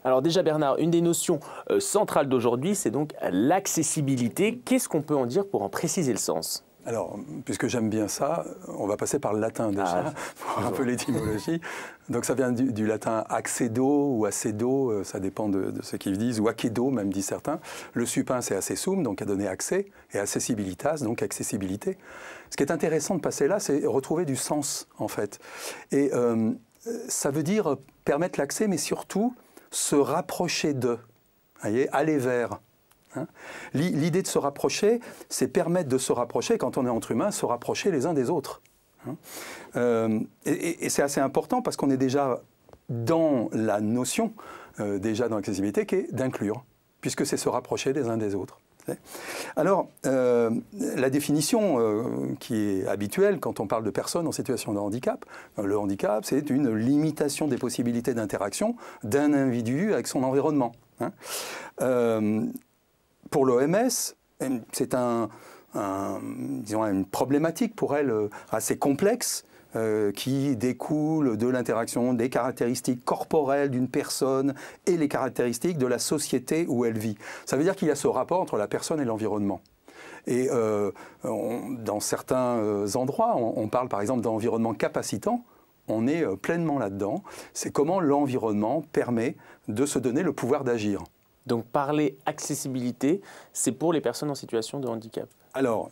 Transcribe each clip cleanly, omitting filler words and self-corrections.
Alors déjà Bernard, une des notions centrales d'aujourd'hui, c'est donc l'accessibilité. Qu'est-ce qu'on peut en dire pour en préciser le sens ? Alors, puisque j'aime bien ça, on va passer par le latin déjà, pour un peu l'étymologie. Donc ça vient du latin accedo ou accedo, ça dépend de ce qu'ils disent, ou accedo même disent certains. Le supin c'est accessum, donc à donner accès, et accessibilitas, donc accessibilité. Ce qui est intéressant de passer là, c'est retrouver du sens en fait. Et ça veut dire permettre l'accès, mais surtout se rapprocher d'eux, voyez, aller vers. Hein. L'idée de se rapprocher, c'est permettre de se rapprocher, quand on est entre humains, se rapprocher les uns des autres. Hein. Et c'est assez important parce qu'on est déjà dans la notion, déjà dans l'accessibilité, qui est d'inclure, puisque c'est se rapprocher les uns des autres. Alors, la définition qui est habituelle quand on parle de personnes en situation de handicap, le handicap, c'est une limitation des possibilités d'interaction d'un individu avec son environnement. Hein. Pour l'OMS, c'est disons, une problématique pour elle assez complexe qui découle de l'interaction des caractéristiques corporelles d'une personne et les caractéristiques de la société où elle vit. Ça veut dire qu'il y a ce rapport entre la personne et l'environnement. Et dans certains endroits, on parle par exemple d'environnement capacitant, on est pleinement là-dedans. C'est comment l'environnement permet de se donner le pouvoir d'agir. Donc parler accessibilité, c'est pour les personnes en situation de handicap. Alors,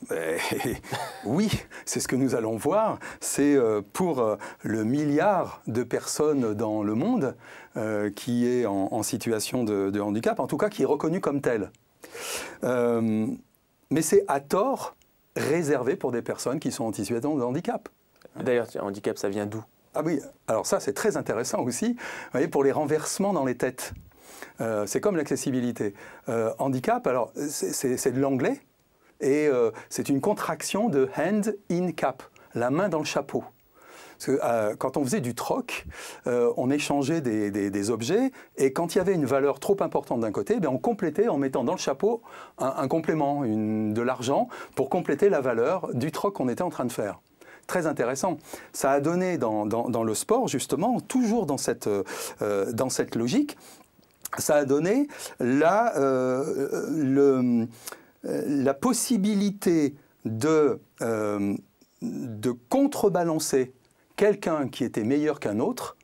oui, c'est ce que nous allons voir. C'est pour le milliard de personnes dans le monde qui est en situation de handicap, en tout cas qui est reconnu comme tel. Mais c'est à tort réservé pour des personnes qui sont en situation de handicap. D'ailleurs, handicap, ça vient d'où ? Ah oui, alors ça c'est très intéressant aussi, vous voyez, pour les renversements dans les têtes. C'est comme l'accessibilité. Handicap, alors c'est de l'anglais et c'est une contraction de hand in cap, la main dans le chapeau. Parce que, quand on faisait du troc, on échangeait des objets et quand il y avait une valeur trop importante d'un côté, on complétait en mettant dans le chapeau un complément, de l'argent, pour compléter la valeur du troc qu'on était en train de faire. Très intéressant. Ça a donné dans le sport, justement, toujours dans cette logique, ça a donné la possibilité de contrebalancer quelqu'un qui était meilleur qu'un autre.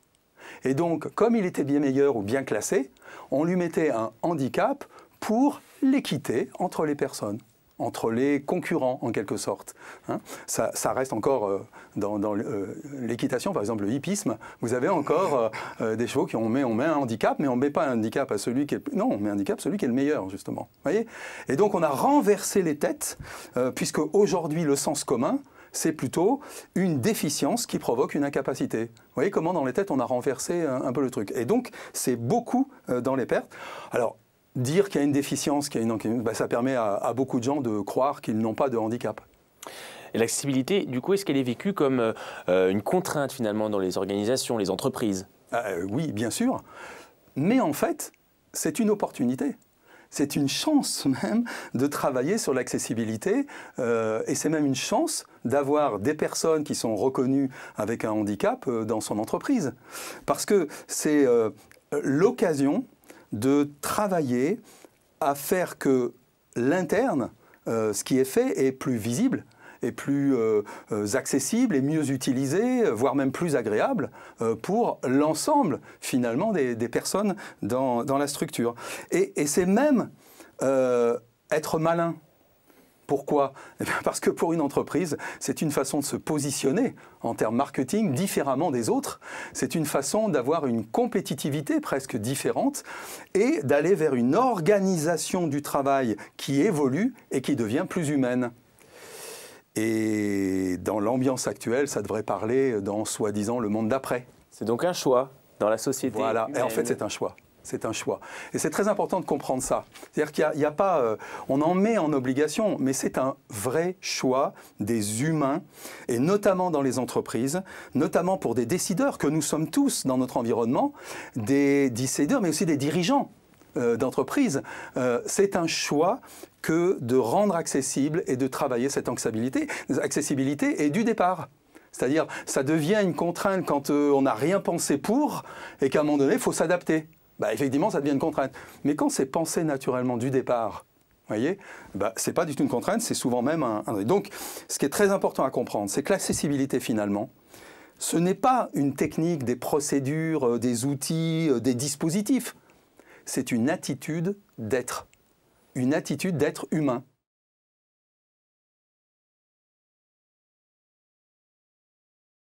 Et donc, comme il était bien meilleur ou bien classé, on lui mettait un handicap pour l'équité entre les personnes, entre les concurrents en quelque sorte. Hein, ça reste encore dans l'équitation, par exemple le hippisme, vous avez encore des chevaux on met un handicap, mais on ne met pas un handicap à celui qui est... Non, on met un handicap à celui qui est le meilleur, justement. Voyez. Et donc on a renversé les têtes, puisque aujourd'hui le sens commun, c'est plutôt une déficience qui provoque une incapacité. Vous voyez comment dans les têtes on a renversé un peu le truc. Et donc c'est beaucoup dans les pertes. Alors, dire qu'il y a une déficience, ça permet à beaucoup de gens de croire qu'ils n'ont pas de handicap. Et l'accessibilité, du coup, est-ce qu'elle est vécue comme une contrainte finalement dans les organisations, les entreprises ? Oui, bien sûr. Mais en fait, c'est une opportunité. C'est une chance même de travailler sur l'accessibilité et c'est même une chance d'avoir des personnes qui sont reconnues avec un handicap dans son entreprise. Parce que c'est l'occasion de travailler à faire que l'interne, ce qui est fait, est plus visible, est plus accessible et mieux utilisé, voire même plus agréable pour l'ensemble finalement des personnes dans la structure. Et c'est même être malin. Pourquoi ? Eh bien parce que pour une entreprise, c'est une façon de se positionner en termes marketing différemment des autres. C'est une façon d'avoir une compétitivité presque différente et d'aller vers une organisation du travail qui évolue et qui devient plus humaine. Et dans l'ambiance actuelle, ça devrait parler dans, soi-disant, le monde d'après. C'est donc un choix dans la société. Voilà, humaine. Et en fait, c'est un choix. C'est un choix. Et c'est très important de comprendre ça. C'est-à-dire qu'il n'y a pas... on en met en obligation, mais c'est un vrai choix des humains, et notamment dans les entreprises, notamment pour des décideurs que nous sommes tous dans notre environnement, des décideurs, mais aussi des dirigeants d'entreprise. C'est un choix que de rendre accessible et de travailler cette accessibilité et du départ. C'est-à-dire, ça devient une contrainte quand on n'a rien pensé pour et qu'à un moment donné, il faut s'adapter. bah, effectivement, ça devient une contrainte. Mais quand c'est pensé naturellement du départ, vous voyez, bah, ce n'est pas du tout une contrainte, c'est souvent même un... Donc, ce qui est très important à comprendre, c'est que l'accessibilité, finalement, ce n'est pas une technique, des procédures, des outils, des dispositifs. C'est une attitude d'être humain.